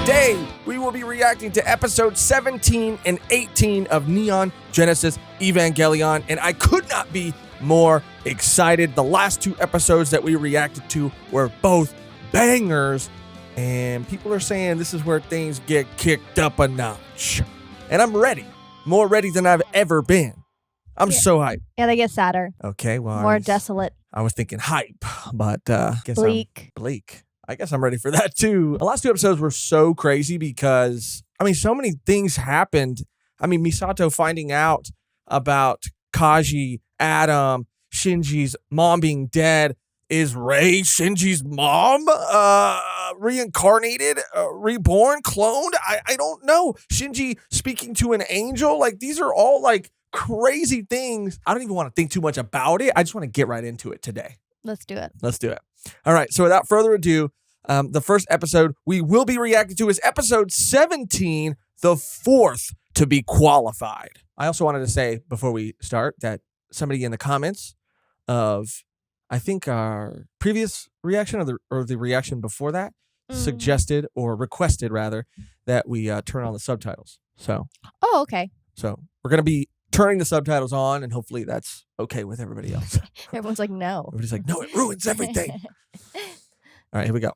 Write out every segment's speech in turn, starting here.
Today, we will be reacting to episodes 17 and 18 of Neon Genesis Evangelion, and I could not be more excited. The last two episodes that we reacted to were both bangers, and people are saying this is where things get kicked up a notch. And I'm ready. More ready than I've ever been. I'm so hyped. Yeah, they get sadder. Okay, well. More desolate. I was thinking hype, but guess bleak. Bleak. I guess I'm ready for that too. The last two episodes were so crazy because, so many things happened. Misato finding out about Kaji, Adam, Shinji's mom being dead. Is Rei Shinji's mom reincarnated, reborn, cloned? I don't know. Shinji speaking to an angel? These are all crazy things. I don't even want to think too much about it. I just want to get right into it today. Let's do it. Let's do it. All right. So without further ado, the first episode we will be reacting to is episode 17, the fourth to be qualified. I also wanted to say before we start that somebody in the comments of, I think our previous reaction or the reaction before that suggested or requested rather that we turn on the subtitles. So. Oh, okay. So we're going to be turning the subtitles on, and hopefully that's okay with everybody else. Everyone's like, no. Everybody's like, no, it ruins everything. All right, here we go.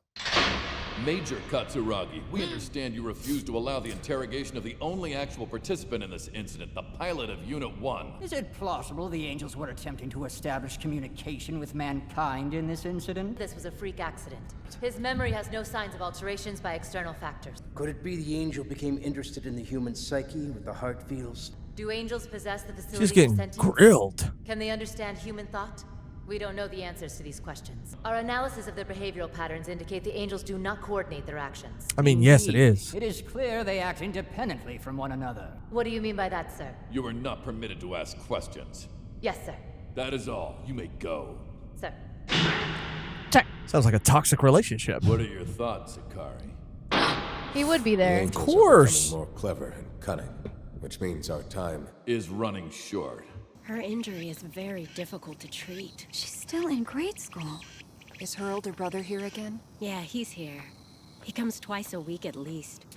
Major Katsuragi, we understand you refused to allow the interrogation of the only actual participant in this incident, the pilot of Unit 1. Is it plausible the angels were attempting to establish communication with mankind in this incident? This was a freak accident. His memory has no signs of alterations by external factors. Could it be the angel became interested in the human psyche with the heart feels? Do angels possess the facility She's getting of sentience? grilled. Can they understand human thought? We don't know the answers to these questions. Our analysis of their behavioral patterns indicate the angels do not coordinate their actions. Yes, it is. It is clear they act independently from one another. What do you mean by that, sir? You are not permitted to ask questions. Yes, sir. That is all. You may go. Sir. Sounds like a toxic relationship. What are your thoughts, Ikari? He would be there. Of course. More clever and cunning, which means our time Is running short. Her injury is very difficult to treat. She's still in grade school. Is her older brother here again? Yeah, he's here. He comes twice a week at least.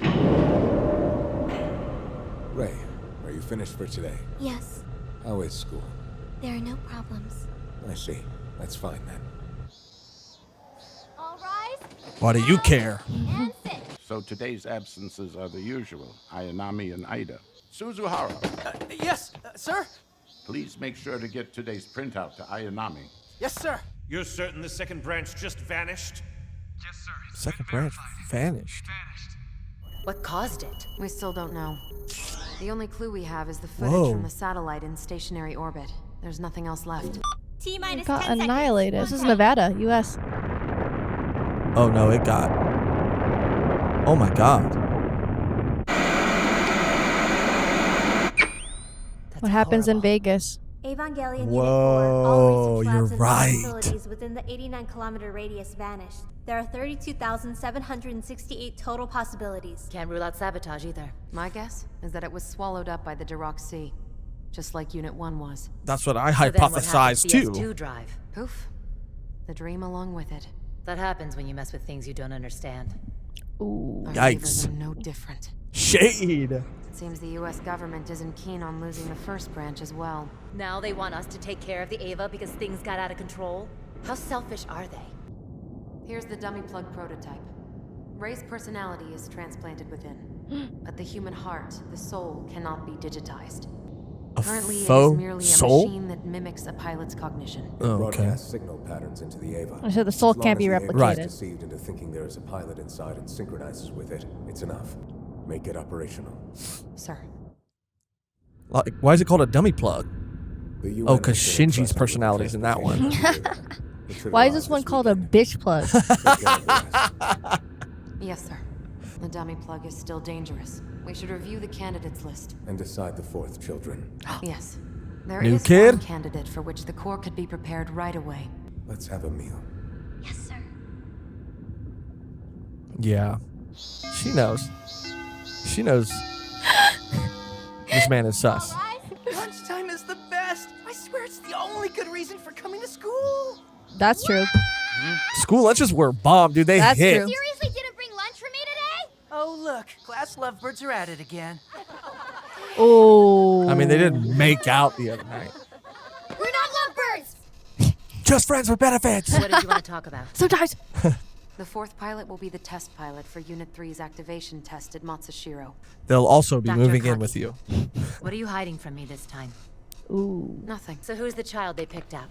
Ray, are you finished for today? Yes, How is school? there are no problems. I see. That's fine then. All rise. Why do you care? And sit. So today's absences are the usual, Ayanami and Ida. Suzuhara, Yes, sir? please make sure to get today's printout to Ayanami. Yes, sir. You're certain the second branch just vanished? Yes, sir. Second branch vanished. What caused it? We still don't know. The only clue we have is the footage from the satellite in stationary orbit. There's nothing else left. It got annihilated. This is Nevada, U.S. Oh, no, it got... Oh, my God. What happens in Vegas? Evangelion Whoa, Unit 4, all you're research labs right. and facilities within the 89-kilometer radius vanished. There are 32,768 total possibilities. Can't rule out sabotage either. My guess is that it was swallowed up by the Dirac Sea, just like Unit 1 was. That's what I So then what happens hypothesized, to the too. S2 drive? Poof. The dream along with it. That happens when you mess with things you don't understand. Ooh. Our Yikes. levers are no different. Shade. It seems the U.S. government isn't keen on losing the first branch as well. Now they want us to take care of the Ava because things got out of control? How selfish are they? Here's the dummy plug prototype. Ray's personality is transplanted within, but the human heart, the soul, cannot be digitized. Currently, it is faux merely a soul? machine that mimics a pilot's cognition. Oh, okay. Broadcast signal patterns into the Ava. So the soul As long can't be as the Ava Right. is deceived into thinking there is a pilot inside and synchronizes with it, it's enough. Make it operational. Sir. Like, why is it called a dummy plug? The UN Oh, because has been Shinji's entrusted with personality's in that one. It should Why is arrive this one this called a weekend. bitch plug? Yes, sir. The dummy plug is still dangerous. We should review the candidates list. And decide the fourth children. Yes. There New is kid? one candidate for which the Corps could be prepared right away. Let's have a meal. Yes, sir. Yeah. She knows. She knows this man is sus. Lunchtime is the best. I swear it's the only good reason for coming to school. That's true. School lunches were bomb, dude. They That's hit. true. Seriously didn't bring lunch for me today? Oh, look. Class lovebirds are at it again. Oh. I mean, they didn't make out the other night. We're not lovebirds! Just friends with benefits. What did you want to talk about? Sometimes. The fourth pilot will be the test pilot for Unit 3's activation test at Matsushiro. They'll also be Dr. moving in Kaki. with you. What are you hiding from me this time? Ooh. Nothing. So who's the child they picked out?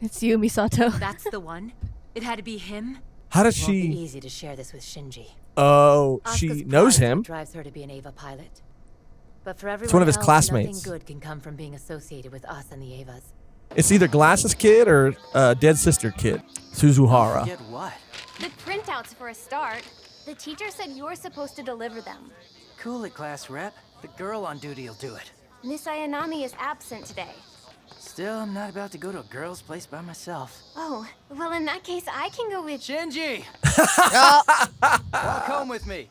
It's you, Misato. That's the one? It had to be him? How does Won't be she? easy to share this with Shinji. Oh, Asuka's she pride knows is what him. drives her to be an Eva pilot. But for everyone one of his else, classmates. nothing good can come from being associated with us and the Evas. It's either Glasses kid or Dead Sister kid, Suzuhara. Get what? The printouts for a start. The teacher said you're supposed to deliver them. Cool it, class rep. The girl on duty will do it. Miss Ayanami is absent today. Still, I'm not about to go to a girl's place by myself. Oh, well in that case I can go with... Shinji! Walk home with me.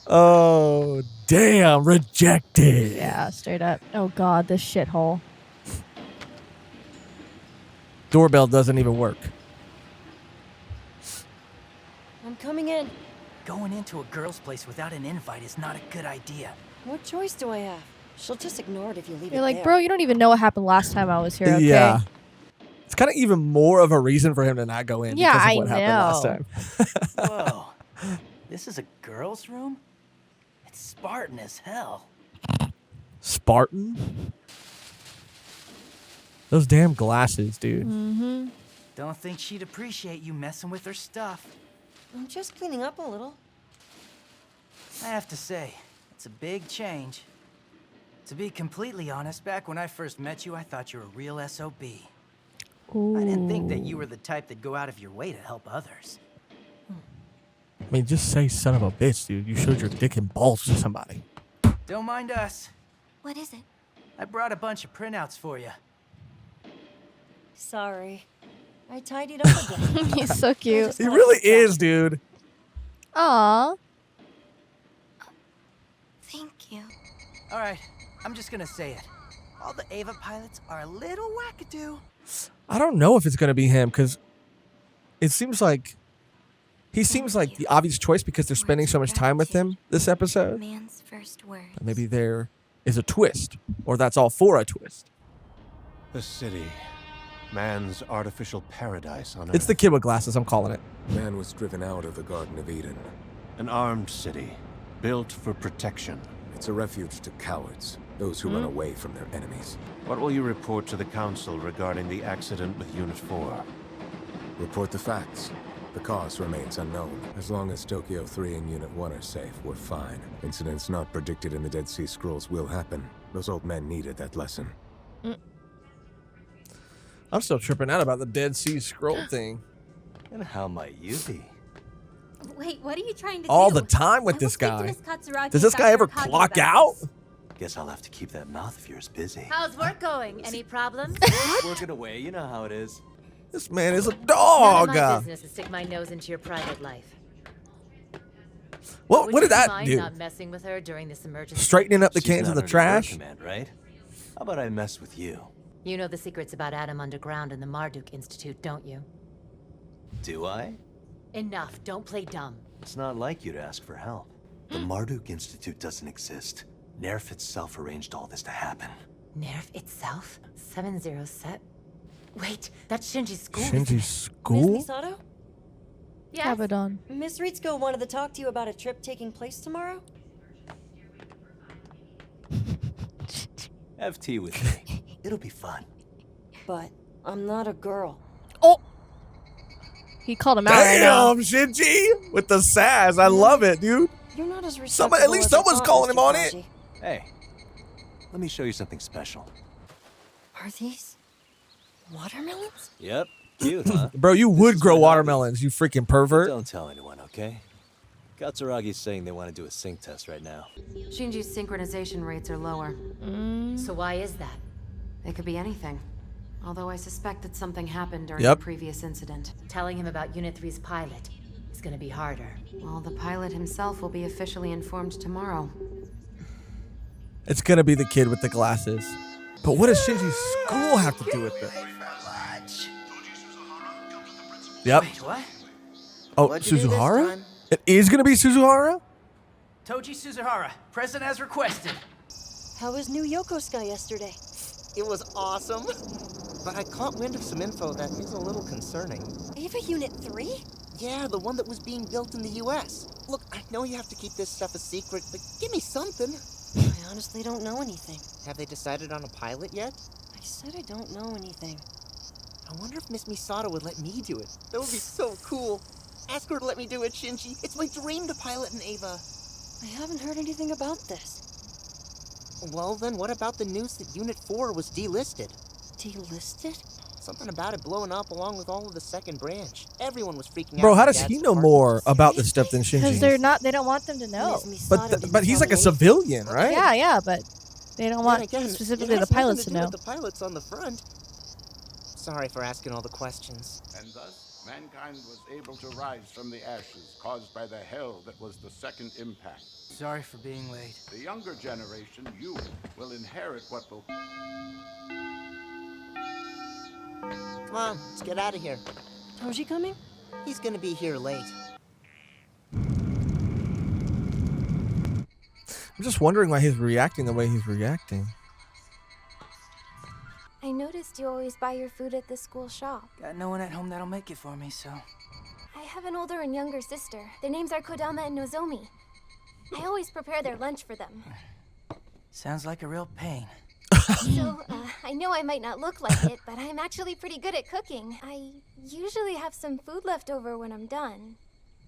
Oh, damn, rejected. Yeah, straight up. Oh god, this shithole. Doorbell doesn't even work. I'm coming in. Going into a girl's place without an invite is not a good idea. What choice do I have? She'll just ignore it if you leave You're it like, there. bro, you don't even know what happened last time I was here, okay? Yeah. It's kind of even more of a reason for him to not go in Yeah, because of I what happened last know. time. Whoa. This is a girl's room? It's Spartan as hell. Spartan? Those damn glasses, dude. Mm-hmm. Don't think she'd appreciate you messing with her stuff. I'm just cleaning up a little. I have to say, it's a big change. To be completely honest, back when I first met you, I thought you were a real SOB. Ooh. I didn't think that you were the type that'd go out of your way to help others. I mean, just say son of a bitch, dude. You showed your dick and balls to somebody. Don't mind us. What is it? I brought a bunch of printouts for you. Sorry. I tidied up a bit. He's so cute. He really is, dude. Aw. Thank you. All right, I'm just gonna say it. All the Ava pilots are a little wackadoo. I don't know if it's going to be him because it seems like he seems like the obvious choice because they're spending so much time with him this episode. Man's first words. But maybe there is a twist, or that's all for a twist. The city. Man's artificial paradise on Earth. It's the kid with glasses, I'm calling it. Man was driven out of the Garden of Eden. An armed city, built for protection. It's a refuge to cowards, those who run away from their enemies. What will you report to the Council regarding the accident with Unit 4? Report the facts. The cause remains unknown. As long as Tokyo 3 and Unit 1 are safe, we're fine. Incidents not predicted in the Dead Sea Scrolls will happen. Those old men needed that lesson. I'm still tripping out about the Dead Sea Scroll thing. And how might you be? Wait, what are you trying to All do? the time with I this will speak to guy. Miss Katsuragi Does this and guy ever Dr. Kagi clock about out? this. Guess I'll have to keep that mouth of yours busy. How's work going? Any problems? Working away, you know how it is. This man is a None dog. of my business to stick my nose into your private life. What Would did you that mind do? not messing with her during this emergency? Straightening up the She's cans not of the under your trash? command, right? How about I mess with you? You know the secrets about Adam Underground and the Marduk Institute, don't you? Do I? Enough. Don't play dumb. It's not like you to ask for help. The Marduk Institute doesn't exist. Nerf itself arranged all this to happen. Nerf itself? 7-0 set? Wait, that's Shinji's school. Shinji's school? Miss Misato? Yes? Abaddon. Miss Ritsuko wanted to talk to you about a trip taking place tomorrow. Have tea with me. It'll be fun. But I'm not a girl. Oh! He called him out right now. Damn, Shinji! With the sass. I love it, dude. You're not as Somebody, at least someone's calling him on it. Hey, let me show you something special. Are these watermelons? Yep, cute, huh? Bro, you would grow watermelons, you freaking pervert. Don't tell anyone, okay? Katsuragi's saying they want to do a sync test right now. Shinji's synchronization rates are lower. So why is that? It could be anything. Although I suspect that something happened during Yep. the previous incident. Telling him about Unit 3's pilot is gonna be harder. Well, the pilot himself will be officially informed tomorrow. It's going to be the kid with the glasses. But what does Shinji's school have to do with this? Yep. Wait, what? Oh, What'd you do this Suzuhara? time? It is going to be Suzuhara? Toji Suzuhara, present as requested. How was New Yokosuka yesterday? It was awesome. But I caught wind of some info that is a little concerning. Ava Unit 3? Yeah, the one that was being built in the US. Look, I know you have to keep this stuff a secret, but give me something. I honestly don't know anything. Have they decided on a pilot yet? I said I don't know anything. I wonder if Miss Misato would let me do it. That would be so cool. Ask her to let me do it, Shinji. It's my dream to pilot an Ava. I haven't heard anything about this. Well, then what about the news that Unit 4 was delisted? Delisted? Something about it blowing up along with all of the second branch. Everyone was freaking out. Bro, how does he know more about this stuff than Because Shinji? they don't want them to know. But he's like a civilian, right? Yeah, but they don't want Again, specifically it the has nothing pilots to do know. with the pilots on the front. Sorry for asking all the questions. And thus, mankind was able to rise from the ashes caused by the hell that was the second impact. Sorry for being late. The younger generation, you, will inherit what will... Come on, let's get out of here. Toji coming? He's gonna be here late. I'm just wondering why he's reacting the way he's reacting. I noticed you always buy your food at the school shop. Got no one at home that'll make it for me, so... I have an older and younger sister. Their names are Kodama and Nozomi. I always prepare their lunch for them. Sounds like a real pain. So, I know I might not look like it, but I'm actually pretty good at cooking. I usually have some food left over when I'm done.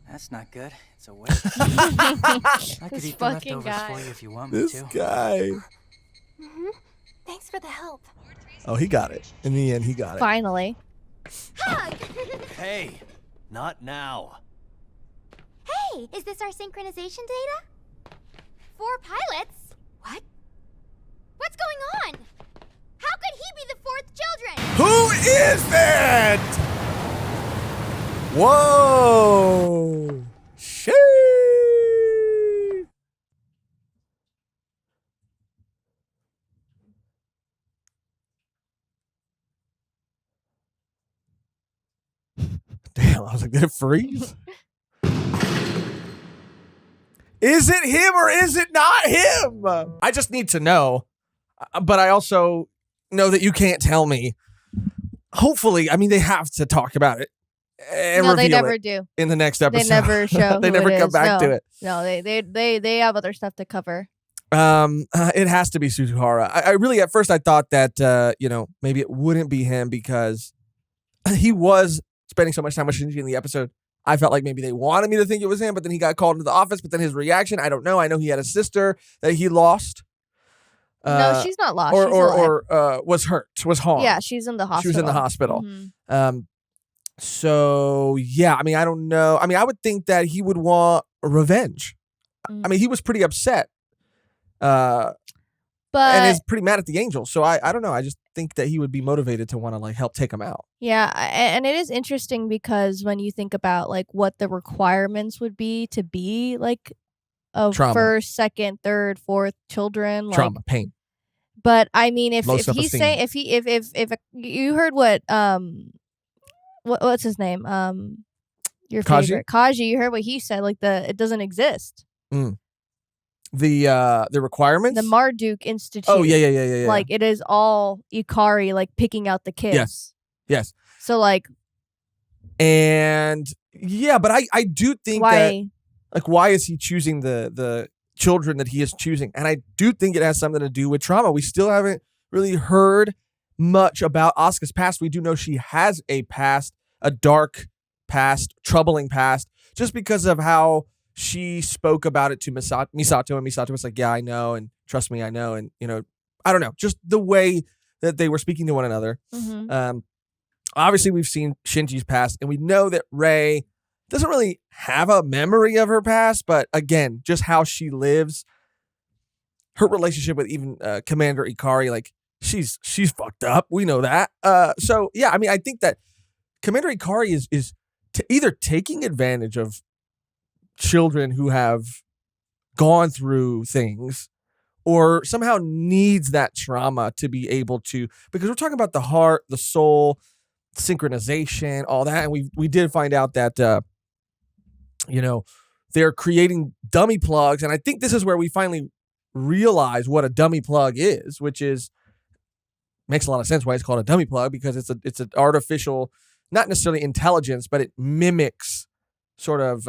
That's not good. It's a waste. I could This eat the fucking leftovers guy. for you if you want me This to. guy. Thanks for the help. Oh, he got it. In the end, he got it. Finally. Hey, not now. Hey, is this our synchronization data? 4 pilots? What? What's going on? How could he be the 4th children? Who is that? Whoa. Shit. Damn, I was like, did it freeze? Is it him or is it not him? I just need to know. But I also know that you can't tell me. Hopefully, I mean, they have to talk about it. And No, they reveal never it do. in the next episode. They never show. They who never it come is. back No. to it. No, they have other stuff to cover. It has to be Suzuhara. I really, at first, I thought that maybe it wouldn't be him because he was spending so much time with Shinji in the episode. I felt like maybe they wanted me to think it was him, but then he got called into the office. But then his reaction, I don't know. I know he had a sister that he lost. No, she's not lost. Or She's alive. was hurt, was harmed. Yeah, she's in the hospital. She was in the hospital. Mhm. So yeah, I mean, I don't know. I mean, I would think that he would want revenge. I mean, he was pretty upset. But and is pretty mad at the Angels. So I don't know. I just think that he would be motivated to want to like help take him out. yeah, and it is interesting because when you think about like what the requirements would be to be like a Trauma. first, second, third, fourth children, like, Trauma, pain. But I mean, if Low he's self-esteem. saying if you heard what what's his name your Kaji? favorite Kaji, you heard what he said, like it doesn't exist. The requirements. The Marduk Institute. Oh yeah. Like it is all Ikari like picking out the kids. Yes. So like And yeah, but I do think why that like why is he choosing the children that he is choosing? And I do think it has something to do with trauma. We still haven't really heard much about Asuka's past. We do know she has a past, a dark past, troubling past, just because of how she spoke about it to Misato, and Misato was like, yeah, I know, and trust me, I know. And, I don't know, just the way that they were speaking to one another. Obviously, we've seen Shinji's past, and we know that Rei doesn't really have a memory of her past, but again, just how she lives, her relationship with even Commander Ikari, like, she's fucked up. We know that. So, yeah, I mean, I think that Commander Ikari is either taking advantage of children who have gone through things, or somehow needs that trauma to be able to, because we're talking about the heart, the soul, synchronization, all that. And we did find out that, they're creating dummy plugs. And I think this is where we finally realize what a dummy plug is, which is, makes a lot of sense why it's called a dummy plug, because it's an artificial, not necessarily intelligence, but it mimics sort of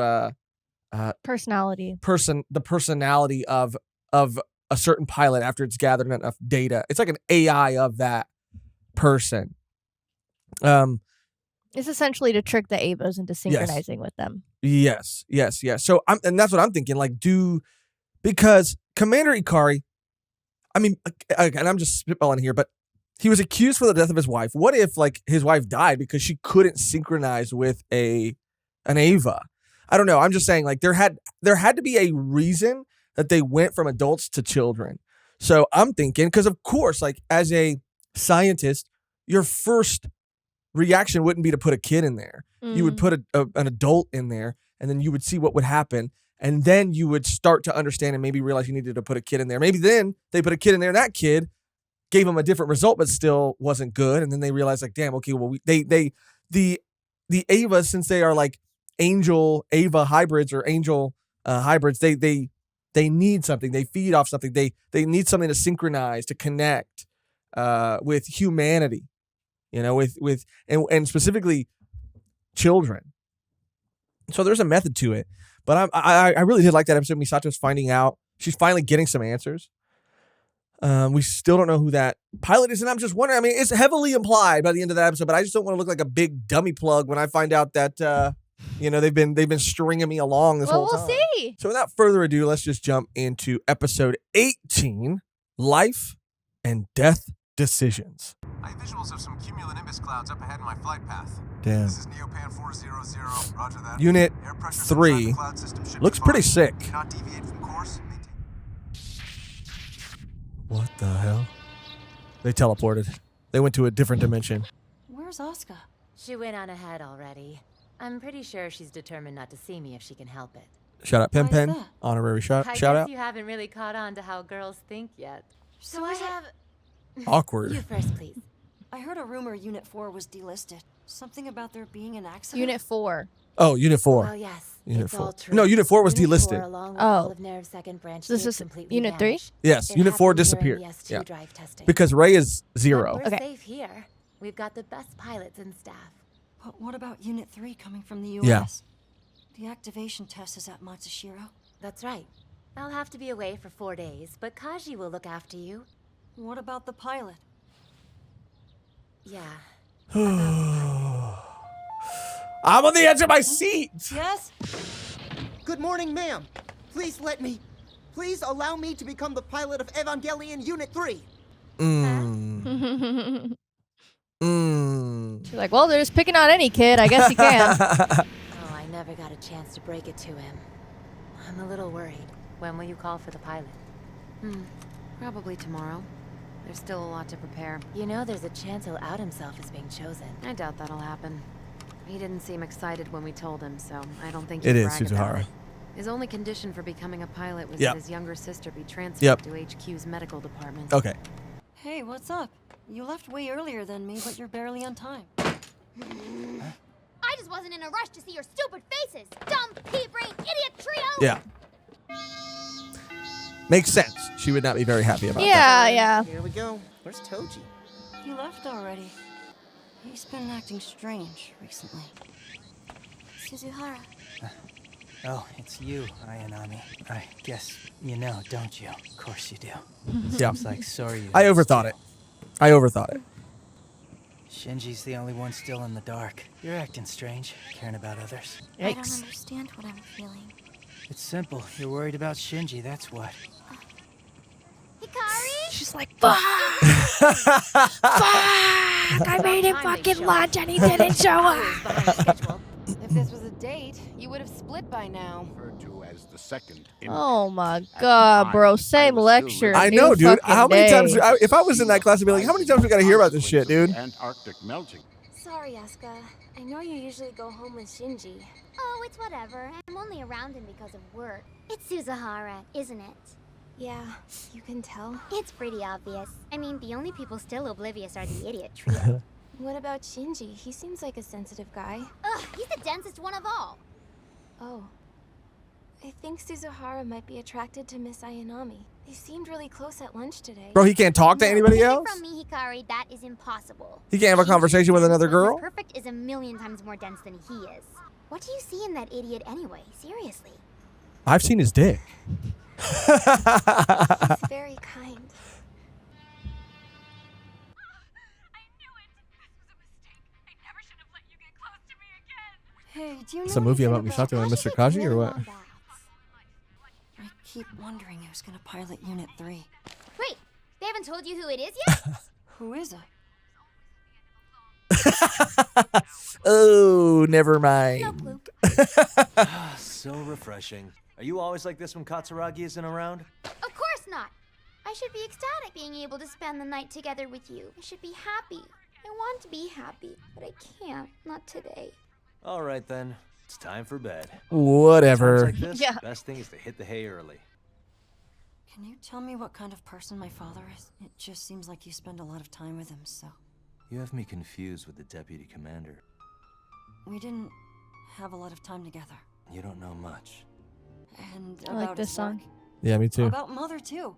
personality. The personality of a certain pilot after it's gathered enough data. It's like an AI of that person. It's essentially to trick the Avas into synchronizing with them. Yes. So and that's what I'm thinking. Like, because Commander Ikari, I mean, and I'm just spitballing here, but he was accused for the death of his wife. What if like his wife died because she couldn't synchronize with an Ava? I don't know. I'm just saying, like, there had to be a reason that they went from adults to children. So I'm thinking, because of course, like, as a scientist, your first reaction wouldn't be to put a kid in there. You would put an adult in there, and then you would see what would happen. And then you would start to understand and maybe realize you needed to put a kid in there. Maybe then they put a kid in there, and that kid gave them a different result, but still wasn't good. And then they realized, like, damn, okay, well, the Avas, since they are like angel Ava hybrids or angel hybrids, they need something. They feed off something. They need something to synchronize, to connect with humanity, with and specifically children. So there's a method to it. But I really did like that episode. Misato's finding out. She's finally getting some answers. We still don't know who that pilot is, and I'm just wondering. I mean, it's heavily implied by the end of that episode, but I just don't want to look like a big dummy plug when I find out that they've been stringing me along this whole time. We'll see. So without further ado, let's just jump into episode 18, Life and Death Decisions. I have visuals of some cumulonimbus clouds up ahead in my flight path. Damn. This is Neopan 400. Roger that. Unit Air pressure 3 cloud system should looks be pretty fine. sick. Cannot deviate from course. What the hell? They teleported. They went to a different dimension. Where's Asuka? She went on ahead already. I'm pretty sure she's determined not to see me if she can help it. Shout out Pen Why is Pen. that? Honorary shout I guess out. you haven't really caught on to how girls think yet. So I have... Awkward. You first, please. I heard a rumor Unit 4 was delisted. Something about there being an accident. Unit 4. Oh, Unit 4. Well, yes. Unit it's 4. all true. No, Unit 4 was Unit 4, delisted. along with Oh. all of Nerve's second branch, This did is completely Unit 3? vanish. Yes, It Unit 4 happened during disappeared. the S2 Yeah. drive testing. Because Ray is 0. But we're Okay. safe here. We've got the best pilots and staff. But what about Unit 3 coming from the Yeah. US? The activation test is at Matsushiro. That's right. I'll have to be away for 4 days, but Kaji will look after you. What about the pilot? Yeah. I'm on the edge of my seat. Yes? Good morning, ma'am. Please allow me to become the pilot of Evangelion Unit 3. She's like, well, they're just picking on any kid. I guess you can. Oh, I never got a chance to break it to him. I'm a little worried. When will you call for the pilot? Probably tomorrow. There's still a lot to prepare. You know, there's a chance he'll out himself as being chosen. I doubt that'll happen. He didn't seem excited when we told him, so I don't think It he'd is brag about Suzuhara. it. His only condition for becoming a pilot was Yep. that his younger sister be transferred Yep. to HQ's medical department. Okay. Hey, what's up? You left way earlier than me, but you're barely on time. I just wasn't in a rush to see your stupid faces. Dumb, pea-brain, idiot trio! Yeah. Makes sense. She would not be very happy about that. Yeah. Here we go. Where's Toji? He left already. He's been acting strange recently. Suzuhara. Oh, it's you, Ayanami. I guess you know, don't you? Of course you do. Yeah. Seems like sorry you I missed overthought you. it. I overthought it. Shinji's the only one still in the dark. You're acting strange, caring about others. I don't understand what I'm feeling. It's simple. You're worried about Shinji, that's what. Hikari? She's like, fuck! Fuck! I made him fucking lunch and he didn't show up. If this was a date, you would have split by now. Referred to as the second Oh my god, bro. Same lecture. I new know, dude. fucking How many day. times? If I was in that class, I'd be like, how many times we got to hear about this shit, dude? Antarctic melting. Sorry, Asuka. I know you usually go home with Shinji. Oh, it's whatever. I'm only around him because of work. It's Suzuhara, isn't it? Yeah, you can tell. It's pretty obvious. I mean, the only people still oblivious are the idiot trio. What about Shinji? He seems like a sensitive guy. Ugh, he's the densest one of all. Oh. I think Suzuhara might be attracted to Miss Ayanami. They seemed really close at lunch today. Bro, he can't talk to anybody else? From me, Hikari, that is impossible. He can't have a conversation with another girl? Perfect is a million times more dense than he is. What do you see in that idiot anyway? Seriously. I've seen his dick. He's very kind. Hey, do you know It's a movie about anything Misato and Mr. Kaji or what? I keep wondering who's gonna pilot Unit 3. Wait, they haven't told you who it is yet? Who is it? Oh, never mind. So refreshing. Are you always like this when Katsuragi isn't around? Of course not. I should be ecstatic being able to spend the night together with you. I should be happy. I want to be happy, but I can't. Not today. All right then. It's time for bed. Whatever. Times like this, best thing is to hit the hay early. Can you tell me what kind of person my father is? It just seems like you spend a lot of time with him, so. You have me confused with the deputy commander. We didn't have a lot of time together. You don't know much. And I about like this his song. work. Yeah, me too. About Mother, too.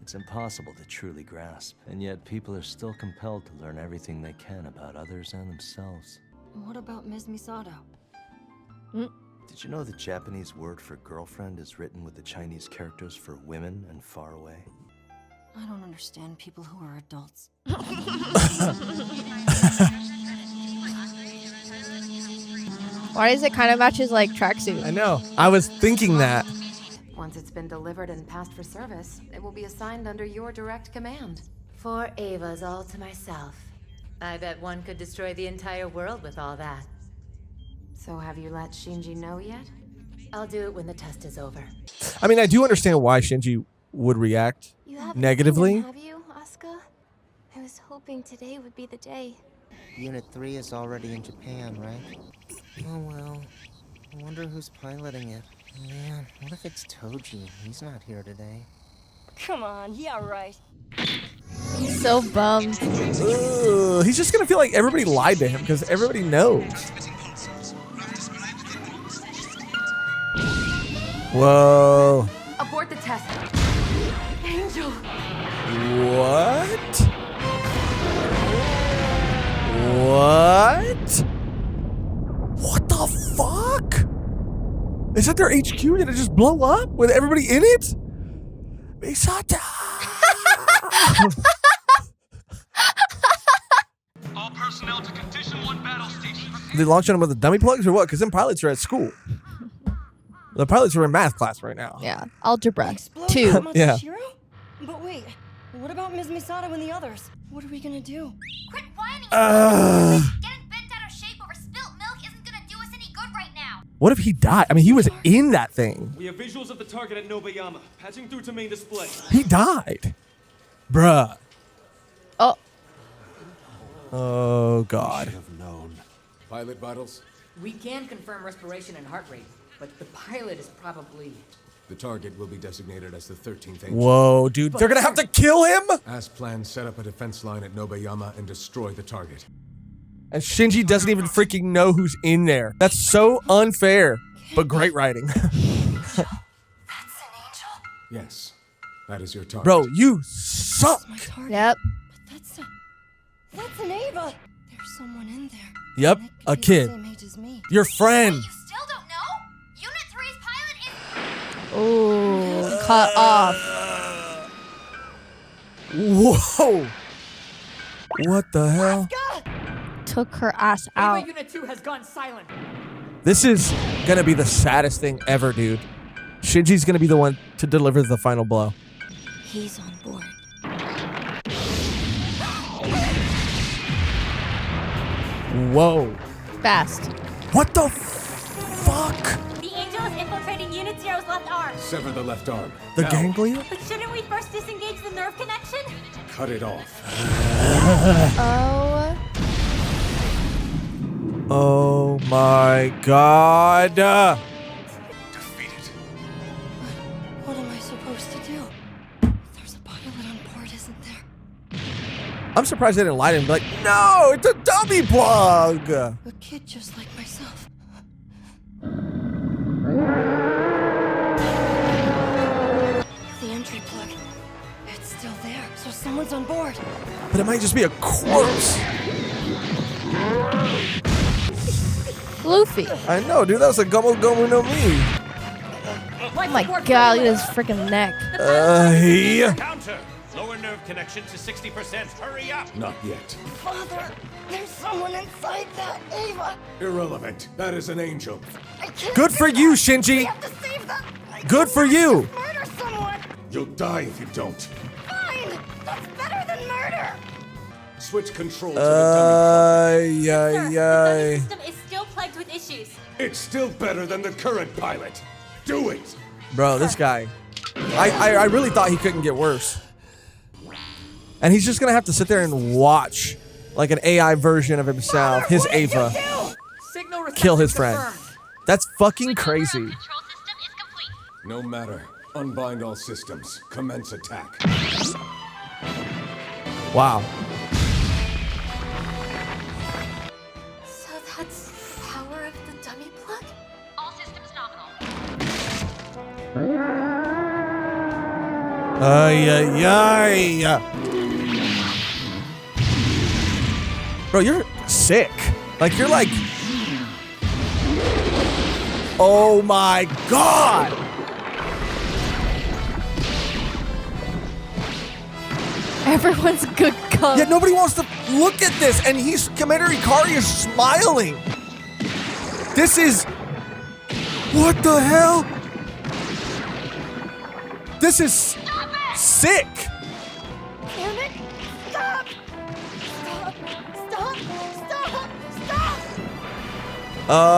It's impossible to truly grasp, and yet people are still compelled to learn everything they can about others and themselves. What about Ms. Misato? Did you know the Japanese word for girlfriend is written with the Chinese characters for women and far away? I don't understand people who are adults. Why does it kind of match his like tracksuit? I know. I was thinking that. Once it's been delivered and passed for service, it will be assigned under your direct command. 4 Avas all to myself. I bet one could destroy the entire world with all that. So have you let Shinji know yet? I'll do it when the test is over. I mean, I do understand why Shinji would react You haven't negatively. seen him, have you, Asuka? I was hoping today would be the day. Unit 3 is already in Japan, right? Oh well. I wonder who's piloting it. Man, what if it's Toji? He's not here today. Come on, yeah, right. He's so bummed. Ugh, he's just gonna feel like everybody lied to him because everybody knows. Whoa. Abort the test. Angel. What? What? What the fuck? Is that their HQ? Did it just blow up with everybody in it? Misato! All personnel to Condition 1 battle station. They launched on them with the dummy plugs or what? Because them pilots are at school. The pilots are in math class right now. Yeah, algebra Explode 2. Yeah. Shiro? But wait, what about Ms. Misato and the others? What are we gonna do? Quit whining! Getting bent out of shape over spilt milk isn't gonna do us any good right now. What if he died? I mean, he was in that thing. We have visuals of the target at Nobayama. Patching through to main display. He died. Bruh. Oh. Oh, God. Should have known. Pilot vitals? We can confirm respiration and heart rate, but the pilot is probably... The target will be designated as the 13th Angel. Whoa, dude. They're going to have to kill him? As planned, set up a defense line at Nobayama and destroy the target. And Shinji doesn't even freaking know who's in there. That's so unfair, but great writing. Yes, that is your target. Bro, you suck. Yep. That's an Ava! There's someone in there. Yep, a kid. Same age as me. Your friend. Still don't know? Unit 3's pilot is... Ooh, cut off. Whoa. What the hell? Took her ass out. Ava Unit 2 has gone silent. This is going to be the saddest thing ever, dude. Shinji's going to be the one to deliver the final blow. He's on board. Whoa. Fast. What the fuck? The Angel is infiltrating Unit 0's left arm. Sever the left arm. The Now. ganglia? But shouldn't we first disengage the nerve connection? Cut it off. Oh. Oh my God. What am I supposed to do? I'm surprised they didn't lie to him. Be like, no, it's a dummy plug. A kid just like myself. The entry plug. It's still there, so someone's on board. But it might just be a corpse. Luffy. I know, dude. That was a Gomu Gomu no Mi. Oh my god, look at his freaking neck. Yeah. Counter! Lower nerve connection to 60%. Hurry up! Not yet. Father, there's someone inside that Ava. Irrelevant. That is an angel. Good for you, Shinji. Good for you. Murder someone. You'll die if you don't. Fine. That's better than murder. Switch control to the Ay. System is still plagued with issues. It's still better than the current pilot. Do it. Bro, this guy. I really thought he couldn't get worse. And he's just going to have to sit there and watch like an AI version of himself, his Ava, kill his friend. That's fucking crazy. No matter. Unbind all systems. Commence attack. Wow. So that's the power of the dummy plug? All systems nominal. Ay. Bro, you're sick. Like, you're like... Oh my god! Everyone's good gun. Yeah, nobody wants to look at this, and Commander Ikari is smiling. This is... What the hell? This is sick. Damn it! Stop! Stop!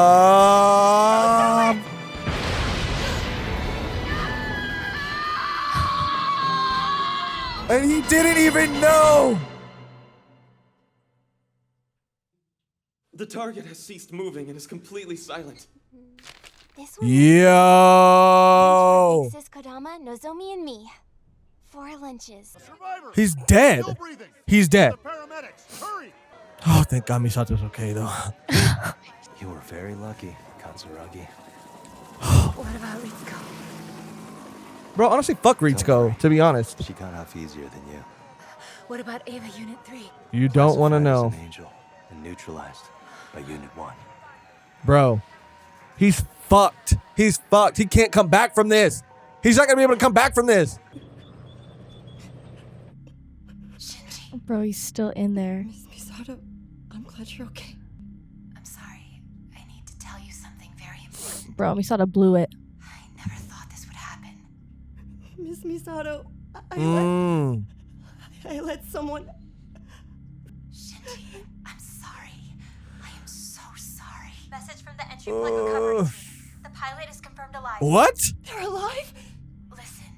And he didn't even know. The target has ceased moving and is completely silent. This one Yo. This is Kodama, Nozomi, and me. 4 lunches. He's dead. He's dead. Oh, thank God Misato's okay, though. You were very lucky, Katsuragi. What about Ritsuko? Bro, honestly, fuck Ritsuko, to be honest. She got off easier than you. What about Ava Unit 3? You don't want to know. An angel and neutralized by Unit 1. Bro, he's fucked. He's fucked. He can't come back from this. He's not going to be able to come back from this. Bro, he's still in there. Miss Misato, I'm glad you're okay. I'm sorry. I need to tell you something very important. Bro, Misato blew it. I never thought this would happen. Miss Misato, I let someone... Shinji, I'm sorry. I am so sorry. Message from the entry plug recovery team. The pilot is confirmed alive. What? They're alive? Listen,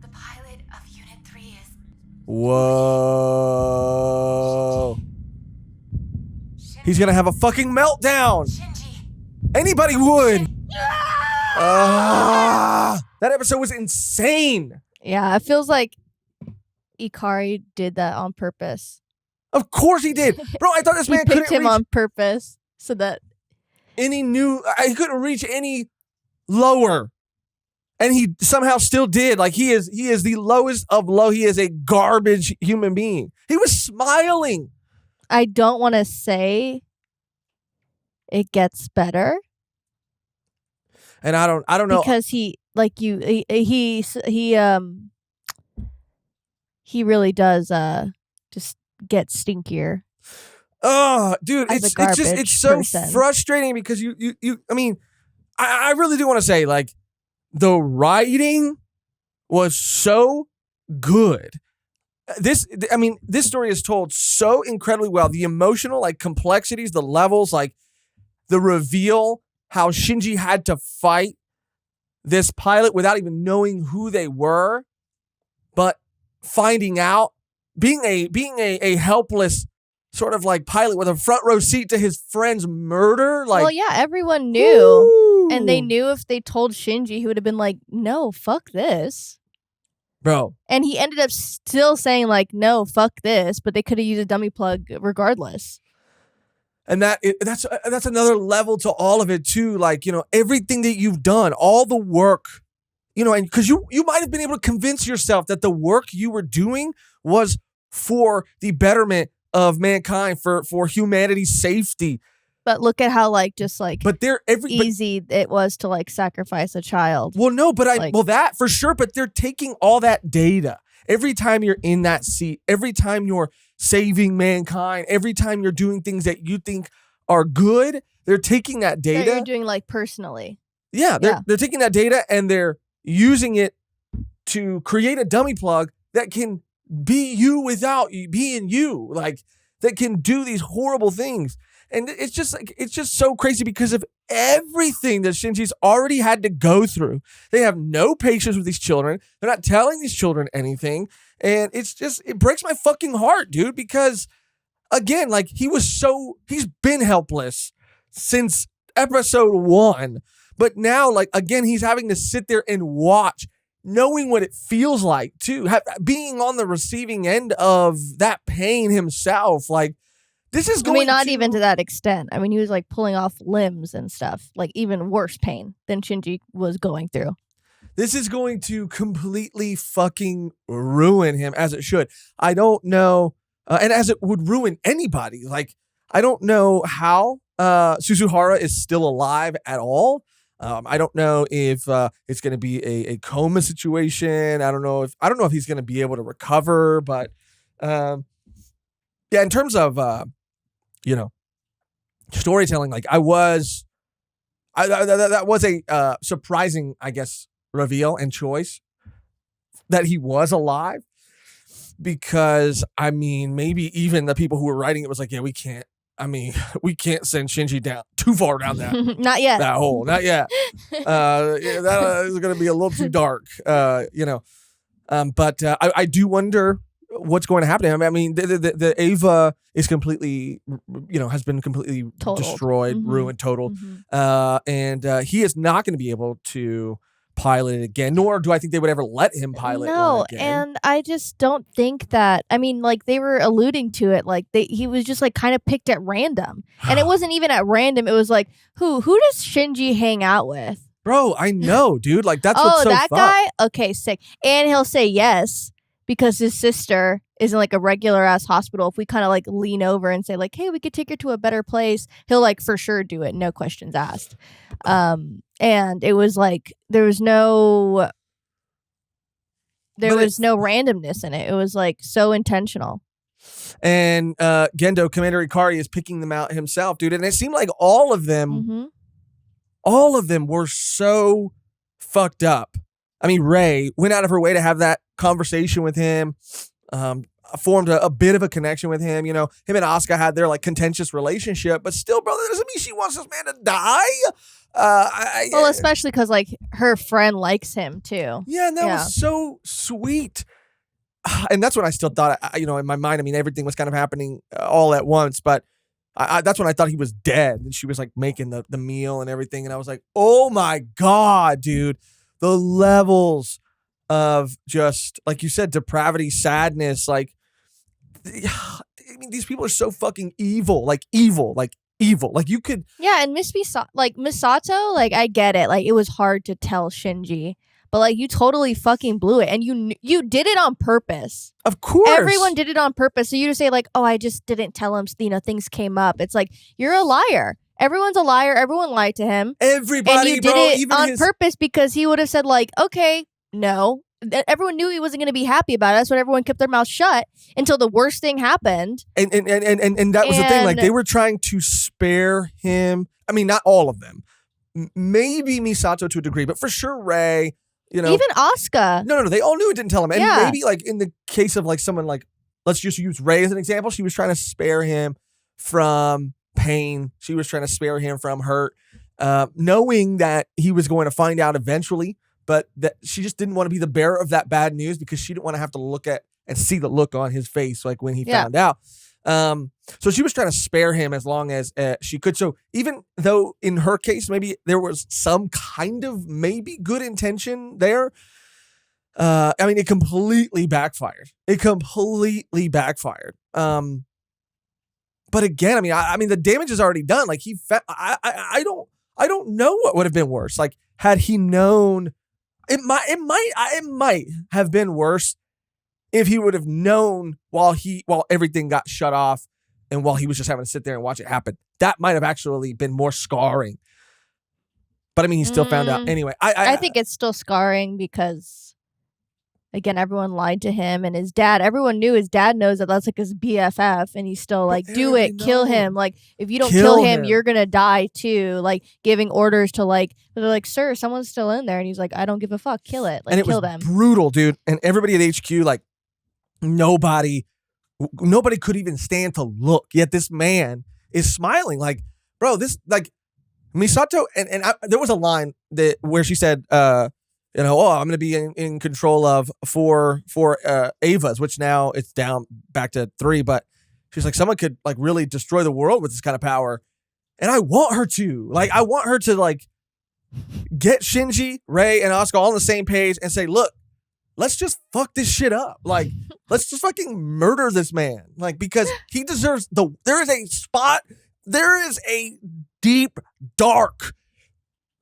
the pilot of Unit 3 is... Whoa. He's going to have a fucking meltdown. Anybody would. That episode was insane. Yeah, it feels like Ikari did that on purpose. Of course he did. Bro, I thought this man couldn't picked him reach on purpose so that he couldn't reach any lower. And he somehow still did. Like, he is the lowest of low. He is a garbage human being. He was smiling. I don't want to say it gets better. And I don't know. Because he really does just get stinkier. Oh, dude, it's so person. frustrating because I mean, I really do want to say, like, the writing was so good. This story is told so incredibly well. The emotional, like, complexities, the levels, like, the reveal, how Shinji had to fight this pilot without even knowing who they were, but finding out, being a helpless sort of like pilot with a front row seat to his friend's murder. Like, well, yeah, everyone knew, and they knew if they told Shinji, he would have been like, "No, fuck this." Bro. And he ended up still saying like, no, fuck this, but they could have used a dummy plug regardless. And that's another level to all of it too. Like, everything that you've done, all the work, and because you might have been able to convince yourself that the work you were doing was for the betterment of mankind, for humanity's safety. But look at how easy it was to like sacrifice a child. Well, no, but that for sure. But they're taking all that data every time you're in that seat, every time you're saving mankind, every time you're doing things that you think are good. They're taking that data. That you're doing like personally. Yeah, they're taking that data and they're using it to create a dummy plug that can be you without being you, like that can do these horrible things. And it's just so crazy because of everything that Shinji's already had to go through. They have no patience with these children. They're not telling these children anything. And it breaks my fucking heart, dude, because again, like he's been helpless since episode 1. But now, like, again, he's having to sit there and watch, knowing what it feels like too, being on the receiving end of that pain himself. Like, this is going not even to that extent. I mean, he was like pulling off limbs and stuff, like even worse pain than Shinji was going through. This is going to completely fucking ruin him, as it should. I don't know, and as it would ruin anybody. Like, I don't know how Suzuhara is still alive at all. I don't know if it's going to be a coma situation. I don't know if he's going to be able to recover. But yeah, in terms of storytelling, like that was a surprising, I guess, reveal and choice that he was alive. Because I mean, maybe even the people who were writing it was like, yeah, we can't send Shinji down too far down that not yet that hole, not yet. That is going to be a little too dark, But I do wonder what's going to happen to him. I mean, the Ava is completely, has been completely destroyed, ruined, totaled, and he is not going to be able to pilot it again, nor do I think they would ever let him pilot one again. And I just don't think that, I mean, like they were alluding to it, like he was just like kind of picked at random. And it wasn't even at random. It was like, who does Shinji hang out with? Bro, I know, dude. Like that's what's so that fucked. guy? Okay, sick. And he'll say yes because his sister is in like a regular ass hospital. If we kind of like lean over and say like, hey, we could take her to a better place, he'll like for sure do it, no questions asked. And it was like there was no randomness in it. It was like so intentional. And Gendo, Commander Ikari, is picking them out himself, dude. And it seemed like all of them were so fucked up. I mean, Rei went out of her way to have that conversation with him, formed a bit of a connection with him. Him and Asuka had their like contentious relationship, but still, bro, that doesn't mean she wants this man to die. Well, especially because like her friend likes him too. Yeah, and that was so sweet. And that's when I still thought, in my mind, I mean, everything was kind of happening all at once, but that's when I thought he was dead. And she was like making the meal and everything. And I was like, oh my God, dude, the levels of just, like you said, depravity, sadness. Like, I mean, these people are so fucking evil. Like you could. Yeah, and Miss Misato, like I get it. Like it was hard to tell Shinji, but like you totally fucking blew it, and you did it on purpose. Of course, everyone did it on purpose. So you just say like, oh, I just didn't tell him. Things came up. It's like you're a liar. Everyone's a liar. Everyone lied to him. Everybody, and you did it on purpose because he would have said like, okay, no. Everyone knew he wasn't going to be happy about it. That's when everyone kept their mouth shut until the worst thing happened. And that was the thing. Like they were trying to spare him. I mean, not all of them. Maybe Misato to a degree, but for sure Rei. Even Asuka. No. They all knew it didn't tell him. And maybe like in the case of like someone like, let's just use Rei as an example. She was trying to spare him from pain. She was trying to spare him from hurt, knowing that he was going to find out eventually. But that she just didn't want to be the bearer of that bad news because she didn't want to have to look at and see the look on his face like when he found out. So she was trying to spare him as long as she could. So even though in her case maybe there was some kind of maybe good intention there, I mean, it completely backfired. But again, I mean, the damage is already done. Like I don't know what would have been worse. Like had he known, it might have been worse if he would have known while everything got shut off and while he was just having to sit there and watch it happen. That might have actually been more scarring. But I mean, he still found out anyway. I think it's still scarring because, again, everyone lied to him and his dad. Everyone knew his dad knows that that's like his BFF, and he's still like, do it, kill him. Like, if you don't kill him, you're gonna die too. Like, giving orders to like, they're like, sir, someone's still in there, and he's like, I don't give a fuck, kill it, like, and it kill was them. Brutal, dude. And everybody at HQ, like, nobody could even stand to look. Yet this man is smiling, like, bro, this like Misato. And there was a line where she said, I'm going to be in control of four Avas, which now it's down back to 3. But she's like, someone could like really destroy the world with this kind of power. And I want her to. Like, I want her to like get Shinji, Rei, and Asuka all on the same page and say, look, let's just fuck this shit up. Like, let's just fucking murder this man. Like, because he deserves there is a deep, dark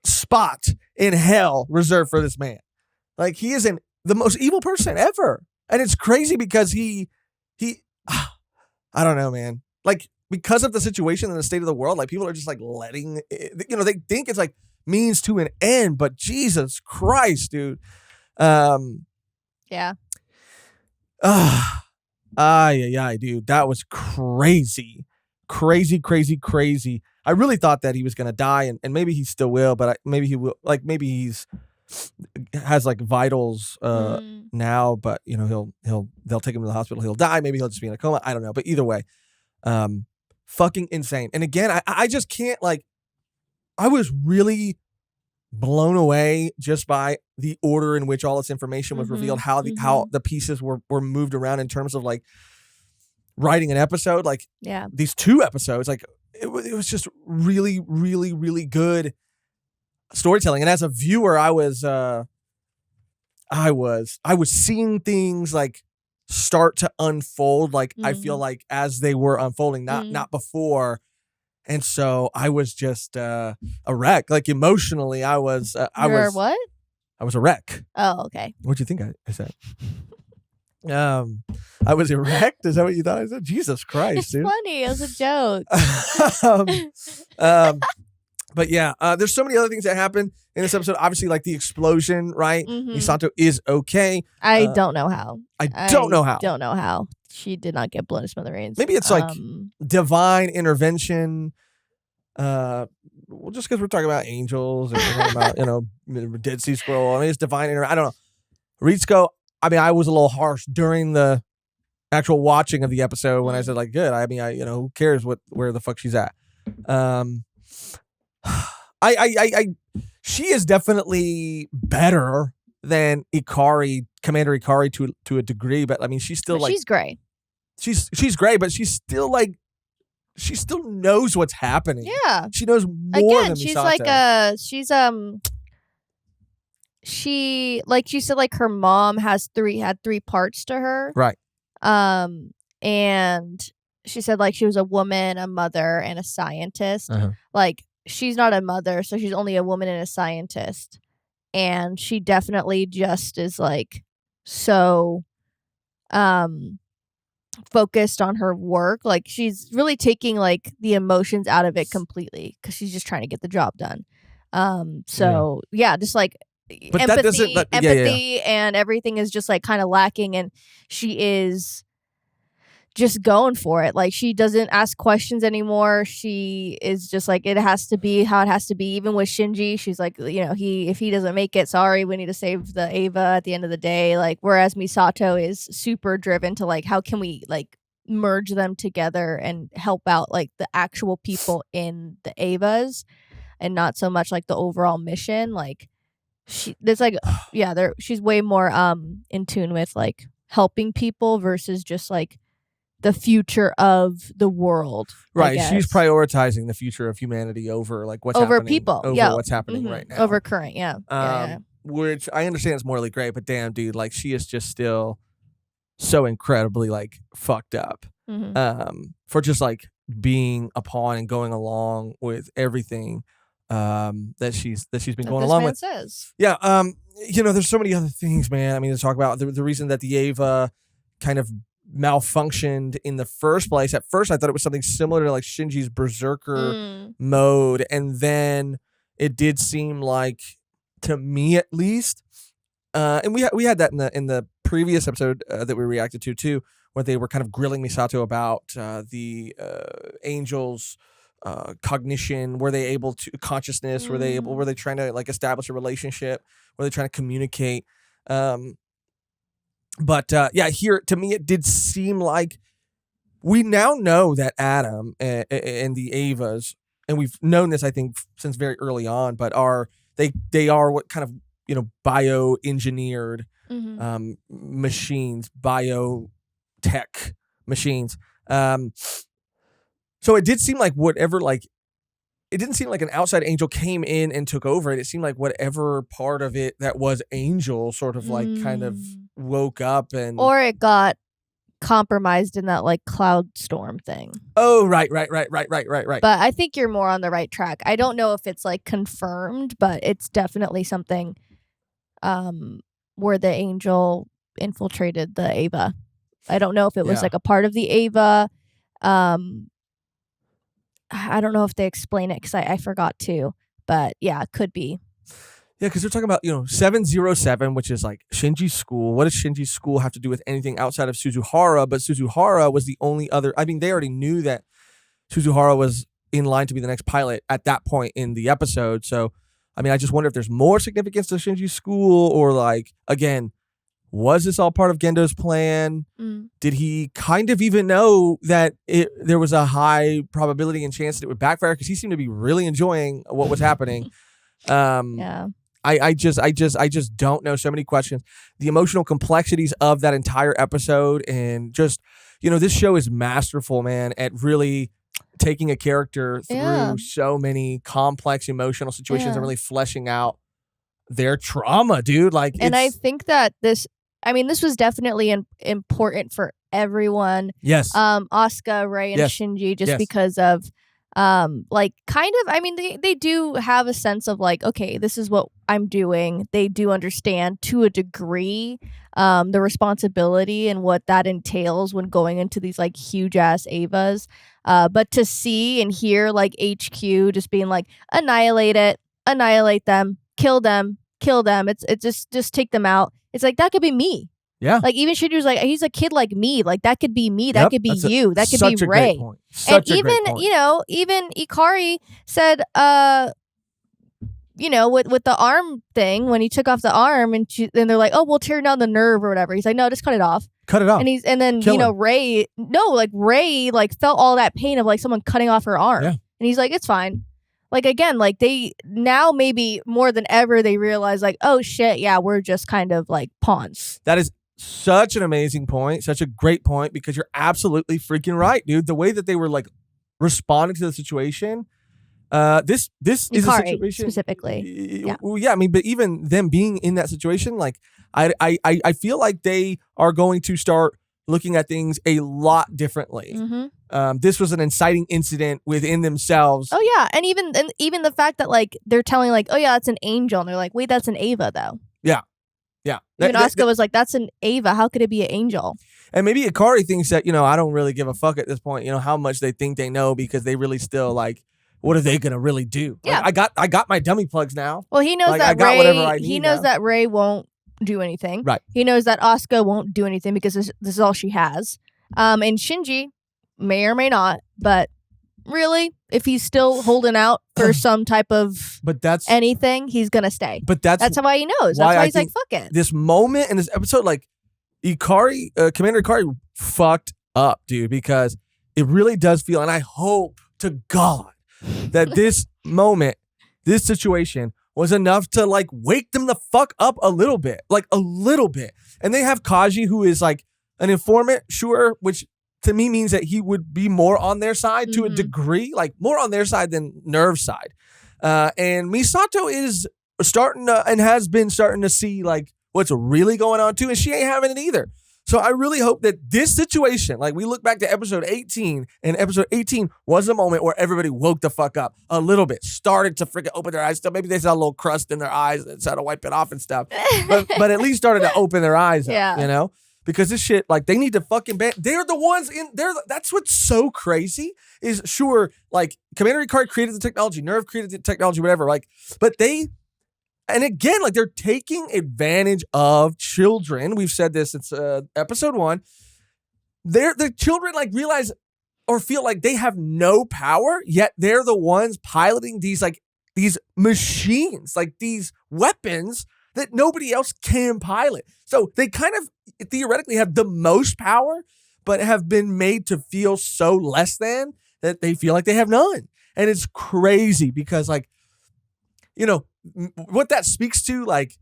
spot in hell reserved for this man. Like, he is the most evil person ever. And it's crazy because he I don't know, man. Like, because of the situation and the state of the world, like, people are just like letting it, they think it's like means to an end, but Jesus Christ, dude. Yeah. Dude, that was crazy. Crazy. I really thought that he was gonna die, and maybe he still will, but maybe he will. Like, maybe he's has like vitals now, but they'll take him to the hospital. He'll die. Maybe he'll just be in a coma. I don't know. But either way, fucking insane. And again, I just can't, like, I was really blown away just by the order in which all this information was revealed, how the pieces were moved around in terms of like writing an episode, like these 2 episodes, like it was just really, really, really good storytelling. And as a viewer, I was seeing things like start to unfold, like I feel like as they were unfolding, not before. And so I was just a wreck. Like, emotionally, I was what? I was a wreck. Oh, okay. What'd you think I said? I was erect. Is that what you thought I said? Jesus Christ, it's dude. Funny. It was a joke. But yeah, there's so many other things that happen in this episode. Obviously, like the explosion, right? Misato is okay. I don't know how. I don't know how. She did not get blown to smithereens. Maybe it's like divine intervention. Well, just because we're talking about angels and we're talking about, Dead Sea Scroll. I mean, it's divine intervention. I don't know. Ritsuko, I mean, I was a little harsh during the actual watching of the episode when I said, like, good. I mean, who cares where the fuck she's at? She is definitely better than Commander Ikari to a degree, but I mean, she's still like, she's great. She's great, but she's still like, she still knows what's happening. Yeah, she knows more than she's Misato. She like she said, like, her mom had 3 parts to her, right? And she said, like, she was a woman, a mother, and a scientist. Like, she's not a mother, so she's only a woman and a scientist. And she definitely just is like so focused on her work. Like, she's really taking like the emotions out of it completely because she's just trying to get the job done. Just like but empathy and everything is just like kind of lacking, and she is just going for it. Like, she doesn't ask questions anymore. She is just like, it has to be how it has to be. Even with Shinji, she's like, if he doesn't make it, sorry, we need to save the Ava at the end of the day. Like, whereas Misato is super driven to like, how can we like merge them together and help out like the actual people in the Avas and not so much like the overall mission. Like, she's way more in tune with like helping people versus just like the future of the world. Right. She's prioritizing the future of humanity over like what's happening. People. Over what's happening right now. Over current, yeah. which I understand is morally great, but damn, dude, like she is just still so incredibly like fucked up for just like being a pawn and going along with everything that she's been going along with. Says. Yeah, there's so many other things, man. I mean, to talk about the reason that the Ava kind of malfunctioned in the first place. At first, I thought it was something similar to like Shinji's berserker mode, and then it did seem like, to me at least, and we had that in the previous episode that we reacted to too, where they were kind of grilling Misato about the angels' cognition. Were they able to consciousness? Were they trying to like establish a relationship? Were they trying to communicate? But here to me it did seem like we now know that Adam and the Avas, and we've known this I think since very early on, but they are what kind of bioengineered machines, biotech machines. So it did seem like it didn't seem like an outside angel came in and took over it. It seemed like whatever part of it that was angel sort of like kind of woke up and... Or it got compromised in that like cloud storm thing. Oh, right. But I think you're more on the right track. I don't know if it's like confirmed, but it's definitely something where the angel infiltrated the Ava. I don't know if it was like a part of the Ava. I don't know if they explain it because I forgot to, but yeah, it could be. Yeah, because they're talking about 707, which is like Shinji's school. What does Shinji's school have to do with anything outside of Suzuhara? But Suzuhara was the only other. I mean, they already knew that Suzuhara was in line to be the next pilot at that point in the episode. So, I mean, I just wonder if there's more significance to Shinji's school, or like, again, was this all part of Gendo's plan? Did he kind of even know that there was a high probability and chance that it would backfire? Because he seemed to be really enjoying what was happening. Yeah. I just don't know. So many questions. The emotional complexities of that entire episode, and just, this show is masterful, man, at really taking a character through so many complex emotional situations and really fleshing out their trauma, dude. And I think that this was definitely important for everyone. Yes. Asuka, Rei, and Shinji, just because of they do have a sense of like, okay, this is what I'm doing. They do understand to a degree the responsibility and what that entails when going into these like huge ass Avas. But to see and hear like HQ just being like, annihilate them, kill them. It's just take them out. It's like, that could be me. Yeah. Like, even Shinji was like, he's a kid like me. Like, that could be me. That could be you. That could be Rei. And even Ikari said, with the arm thing, when he took off the arm and they're like, oh, we'll tear down the nerve or whatever. He's like, no, just cut it off. And then Rei felt all that pain of like someone cutting off her arm. Yeah. And he's like, it's fine. Like, again, like they now maybe more than ever, they realize like, oh shit, yeah, we're just kind of like pawns. That is such an amazing point, such a great point, because you're absolutely freaking right, dude. The way that they were like responding to the situation, this is a situation specifically. Yeah, I mean, but even them being in that situation, like I feel like they are going to start looking at things a lot differently. This was an inciting incident within themselves. Oh yeah, and even the fact that like they're telling like, oh yeah, that's an angel, and they're like, wait, that's an Ava though. Yeah. Even Asuka was like, that's an Ava. How could it be an angel? And maybe Ikari thinks that, I don't really give a fuck at this point, how much they think they know, because they really still like, what are they gonna really do? Yeah. Like, I got my dummy plugs now. Well, he knows that Rei won't do anything. Right. He knows that Asuka won't do anything because this is all she has. And Shinji may or may not, but really, if he's still holding out for some type of anything, he's gonna stay. But that's why he knows. That's why he's like, fuck it. This moment in this episode, like Commander Ikari fucked up, dude, because it really does feel, and I hope to God that this moment, this situation was enough to like wake them the fuck up a little bit. And they have Kaji, who is like an informant, sure, which to me means that he would be more on their side to a degree, like more on their side than Nerve's side. And Misato is starting to, and has been starting to see like what's really going on too, and she ain't having it either. So I really hope that this situation, like we look back to episode 18, and episode 18 was a moment where everybody woke the fuck up a little bit, started to freaking open their eyes. So maybe they saw a little crust in their eyes and started to wipe it off and stuff, but at least started to open their eyes up, you know? Because this shit, like, they need to fucking ban. They're the ones in there. That's what's so crazy is, sure, like, Commander Ricard created the technology, Nerve created the technology, whatever. Like, but they, and again, like, they're taking advantage of children. We've said this, it's episode 1. The children, like, realize or feel like they have no power, yet they're the ones piloting these, like, these machines, like, these weapons that nobody else can pilot. So they kind of theoretically have the most power, but have been made to feel so less than that they feel like they have none. And it's crazy because, like, you know, what that speaks to, like,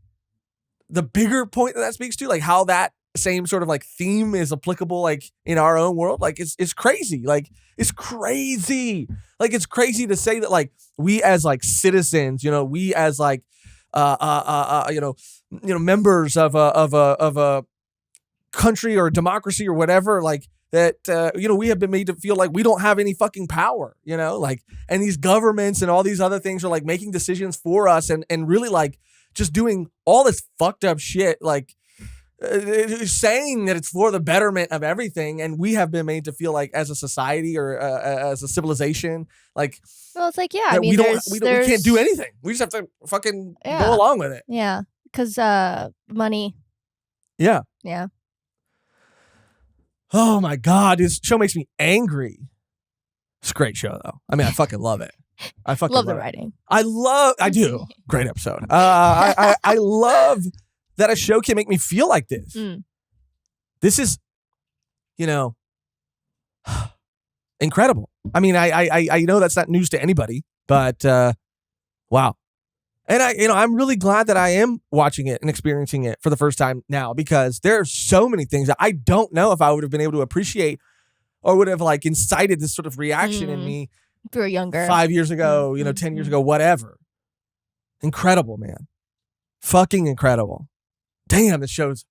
the bigger point that speaks to, like, how that same sort of, like, theme is applicable, like, in our own world, like, it's crazy. Like, it's crazy. Like, it's crazy to say that, like, we as, like, citizens, you know, we as, like, members of a country or democracy or whatever, like that, we have been made to feel like we don't have any fucking power, you know, like, and these governments and all these other things are like making decisions for us and really like just doing all this fucked up shit, like saying that it's for the betterment of everything. And we have been made to feel like as a society or as a civilization, like, well, it's like, yeah, I mean, we can't do anything. We just have to fucking go along with it. Yeah. Because money. Yeah. Yeah. Oh my God. This show makes me angry. It's a great show though. I mean, I fucking love it. I fucking love the writing. I do. Great episode. I love that a show can make me feel like this. This is, incredible. I mean, I know that's not news to anybody, but wow. And I'm really glad that I am watching it and experiencing it for the first time now, because there are so many things that I don't know if I would have been able to appreciate or would have like incited this sort of reaction in me if you were younger, 5 years ago, 10 years ago, whatever. Incredible, man. Fucking incredible. Damn, this show's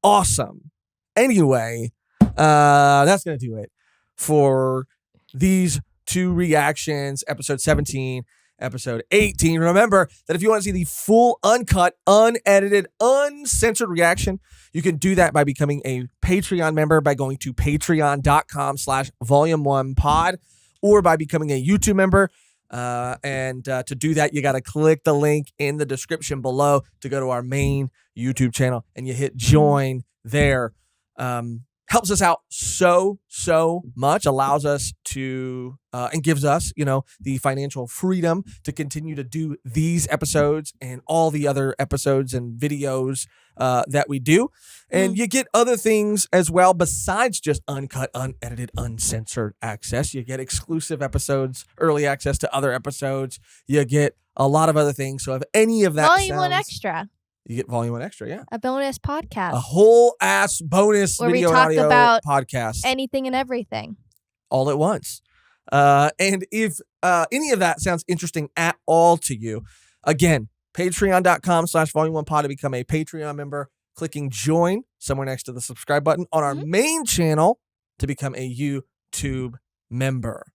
awesome. Anyway, that's going to do it for these two reactions, episode 17, episode 18. Remember that if you want to see the full, uncut, unedited, uncensored reaction, you can do that by becoming a Patreon member by going to patreon.com/volume1pod or by becoming a YouTube member. And to do that, you got to click the link in the description below to go to our main YouTube channel, and you hit join there. Helps us out so much, allows us to, and gives us, the financial freedom to continue to do these episodes and all the other episodes and videos that we do. And you get other things as well besides just uncut, unedited, uncensored access. You get exclusive episodes, early access to other episodes. You get a lot of other things. So if any of that Volume 1 extra. You get Volume 1 extra, yeah. A bonus podcast. A whole ass bonus where video we and talk audio about podcast. Anything and everything. All at once. And if any of that sounds interesting at all to you, again, patreon.com/volume1pod to become a Patreon member, clicking join somewhere next to the subscribe button on our main channel to become a YouTube member.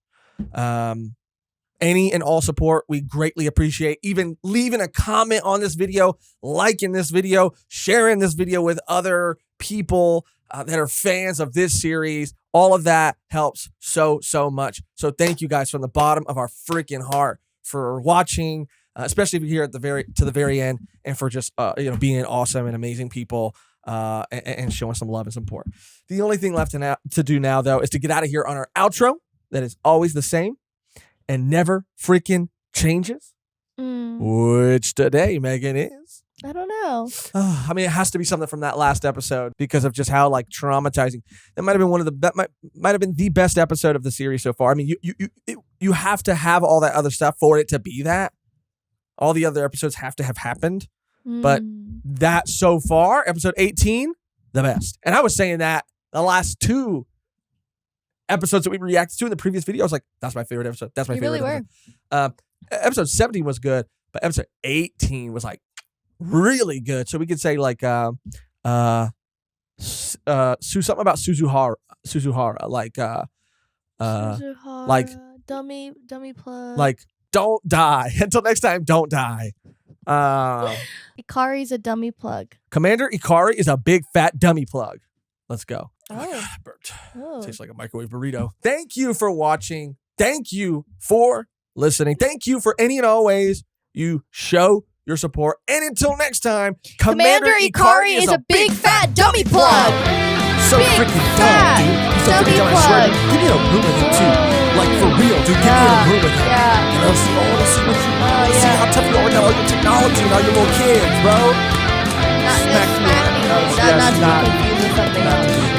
Any and all support we greatly appreciate. Even leaving a comment on this video, liking this video, sharing this video with other people that are fans of this series. All of that helps so much. So thank you guys from the bottom of our freaking heart for watching, especially if you're here to the very end, and for just being awesome and amazing people and showing some love and support. The only thing left to do now, though, is to get out of here on our outro. That is always the same and never freaking changes. Which today, Megan, is? I don't know. I mean, it has to be something from that last episode because of just how like traumatizing. That might have been might have been the best episode of the series so far. I mean, you have to have all that other stuff for it to be that. All the other episodes have to have happened, but that so far, episode 18, the best. And I was saying that the last two episodes that we reacted to in the previous video, I was like, that's my favorite episode. That's my favorite episode. Episode 17 was good, but But episode 18 was like really good. So we could say like something about Suzuhara, like like dummy plug. like don't die. Until next time, don't die. Ikari's a dummy plug. Commander Ikari is a big fat dummy plug. Let's go. Oh. Tastes like a microwave burrito. Thank you for watching. Thank you for listening. Thank you for any and all ways you show your support. And until next time, Commander Ikari is a big fat dummy plug. So Big freaking fat dumb, dude. He's so dummy freaking dumb. I swear. plug. Give me a room with him too. Like for real, dude. Give me a room with him. Yeah. You know, see, I want to see what you see how tough you are with all your technology and all your little kids, bro. Not Smack me. not to be confused with something else.